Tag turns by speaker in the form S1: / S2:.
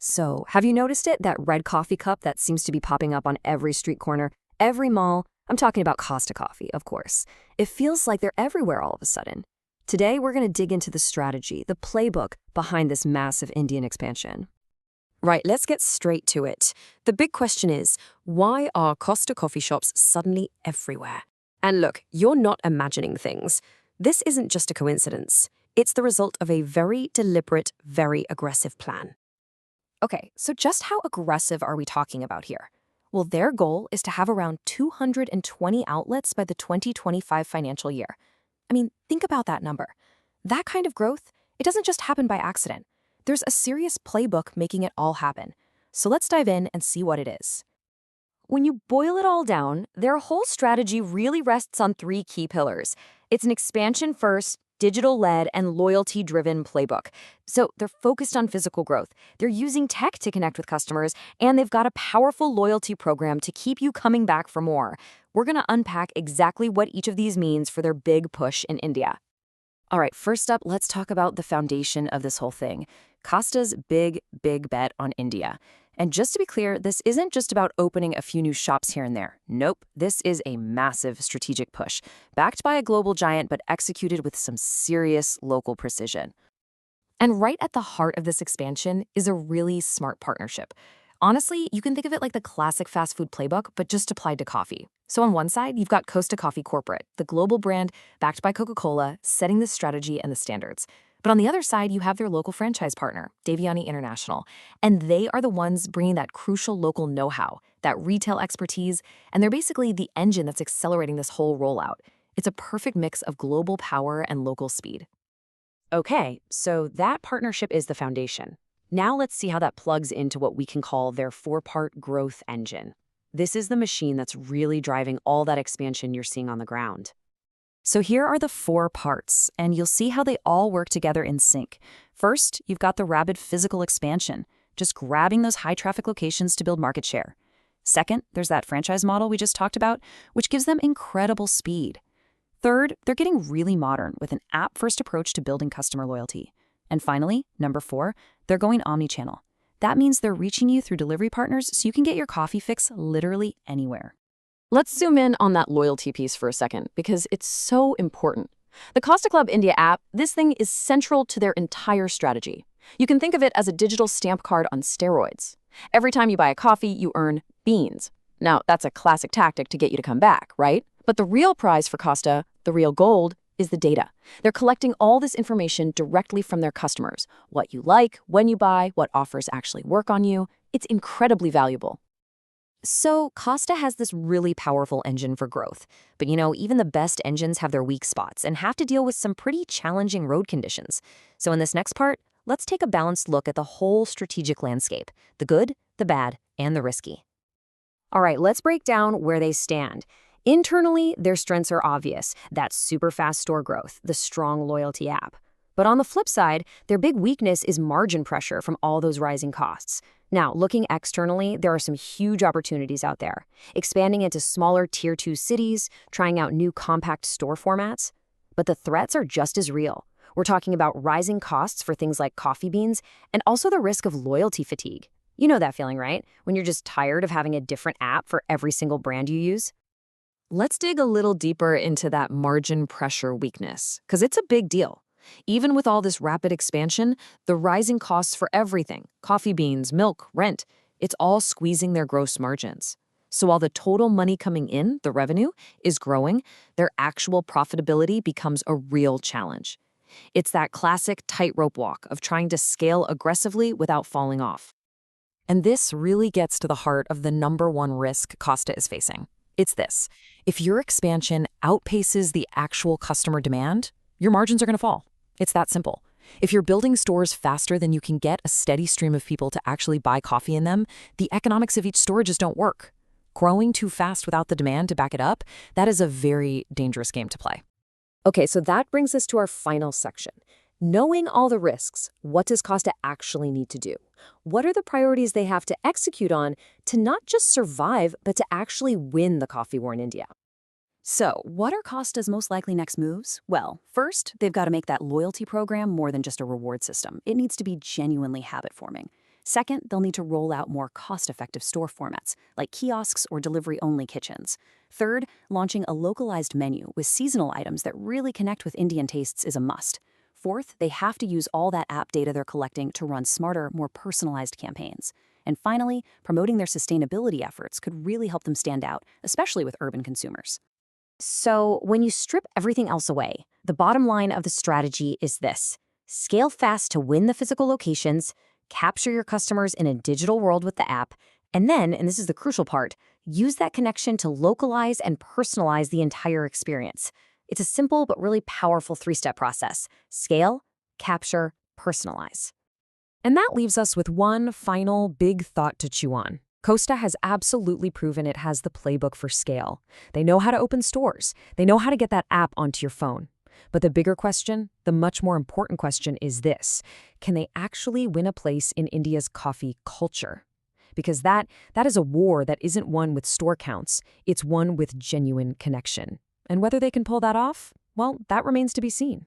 S1: So, have you noticed it? That red coffee cup that seems to be popping up on every street corner, every mall? I'm talking about Costa coffee, of course. It feels like they're everywhere all of a sudden. Today, we're going to dig into the strategy, the playbook behind this massive Indian expansion.
S2: Right, let's get straight to it. The big question is, why are Costa coffee shops suddenly everywhere? And look, you're not imagining things. This isn't just a coincidence. It's the result of a very deliberate, very aggressive plan.
S1: Okay, so just how aggressive are we talking about here? Well, their goal is to have around 220 outlets by the 2025 financial year. I mean, think about that number. That kind of growth, it doesn't just happen by accident. There's a serious playbook making it all happen. So let's dive in and see what it is. When you boil it all down, their whole strategy really rests on three key pillars. It's an expansion-first, digital-led, and loyalty-driven playbook. So they're focused on physical growth. They're using tech to connect with customers, and they've got a powerful loyalty program to keep you coming back for more. We're going to unpack exactly what each of these means for their big push in India. All right, first up, let's talk about the foundation of this whole thing. Costa's big bet on India. And just to be clear, this isn't just about opening a few new shops here and there. Nope, this is a massive strategic push, backed by a global giant but executed with some serious local precision. And right at the heart of this expansion is a really smart partnership. Honestly, you can think of it like the classic fast food playbook, but just applied to coffee. So on one side, you've got Costa Coffee Corporate, the global brand backed by Coca-Cola, setting the strategy and the standards. But on the other side, you have their local franchise partner, Devyani International, and they are the ones bringing that crucial local know-how, that retail expertise, and they're basically the engine that's accelerating this whole rollout. It's a perfect mix of global power and local speed.
S2: Okay, so that partnership is the foundation. Now let's see how that plugs into what we can call their four-part growth engine. This is the machine that's really driving all that expansion you're seeing on the ground.
S1: So here are the four parts, and you'll see how they all work together in sync. First, you've got the rapid physical expansion, just grabbing those high-traffic locations to build market share. Second, there's that franchise model we just talked about, which gives them incredible speed. Third, they're getting really modern with an app-first approach to building customer loyalty. And finally, number 4, they're going omnichannel. That means they're reaching you through delivery partners so you can get your coffee fix literally anywhere.
S2: Let's zoom in on that loyalty piece for a second, because it's so important. The Costa Club India app, this thing is central to their entire strategy. You can think of it as a digital stamp card on steroids. Every time you buy a coffee, you earn beans. Now, that's a classic tactic to get you to come back, right? But the real prize for Costa, the real gold, is the data. They're collecting all this information directly from their customers. What you like, when you buy, what offers actually work on you. It's incredibly valuable.
S1: So Costa has this really powerful engine for growth. But even the best engines have their weak spots and have to deal with some pretty challenging road conditions. So in this next part, let's take a balanced look at the whole strategic landscape, the good, the bad, and the risky. All right, let's break down where they stand. Internally, their strengths are obvious. That super fast store growth, the strong loyalty app. But on the flip side, their big weakness is margin pressure from all those rising costs. Now, looking externally, there are some huge opportunities out there. Expanding into smaller Tier 2 cities, trying out new compact store formats. But the threats are just as real. We're talking about rising costs for things like coffee beans, and also the risk of loyalty fatigue. You know that feeling, right? When you're just tired of having a different app for every single brand you use.
S2: Let's dig a little deeper into that margin pressure weakness, because it's a big deal. Even with all this rapid expansion, the rising costs for everything, coffee beans, milk, rent, it's all squeezing their gross margins. So while the total money coming in, the revenue, is growing, their actual profitability becomes a real challenge. It's that classic tightrope walk of trying to scale aggressively without falling off.
S1: And this really gets to the heart of the number one risk Costa is facing. It's this: if your expansion outpaces the actual customer demand, your margins are going to fall. It's that simple. If you're building stores faster than you can get a steady stream of people to actually buy coffee in them, the economics of each store just don't work. Growing too fast without the demand to back it up, that is a very dangerous game to play.
S2: Okay, so that brings us to our final section. Knowing all the risks, what does Costa actually need to do? What are the priorities they have to execute on to not just survive, but to actually win the coffee war in India?
S1: So, what are Costa's most likely next moves? Well, first, they've got to make that loyalty program more than just a reward system. It needs to be genuinely habit-forming.
S3: Second, they'll need to roll out more cost-effective store formats, like kiosks or delivery-only kitchens. Third, launching a localized menu with seasonal items that really connect with Indian tastes is a must. Fourth, they have to use all that app data they're collecting to run smarter, more personalized campaigns. And finally, promoting their sustainability efforts could really help them stand out, especially with urban consumers.
S1: So, when you strip everything else away, the bottom line of the strategy is this: scale fast to win the physical locations, capture your customers in a digital world with the app, and then, and this is the crucial part, use that connection to localize and personalize the entire experience. It's a simple but really powerful three-step process: scale, capture, personalize. And that leaves us with one final big thought to chew on. Costa has absolutely proven it has the playbook for scale. They know how to open stores. They know how to get that app onto your phone. But the bigger question, the much more important question is this: can they actually win a place in India's coffee culture? Because that is a war that isn't won with store counts. It's won with genuine connection. And whether they can pull that off, well, that remains to be seen.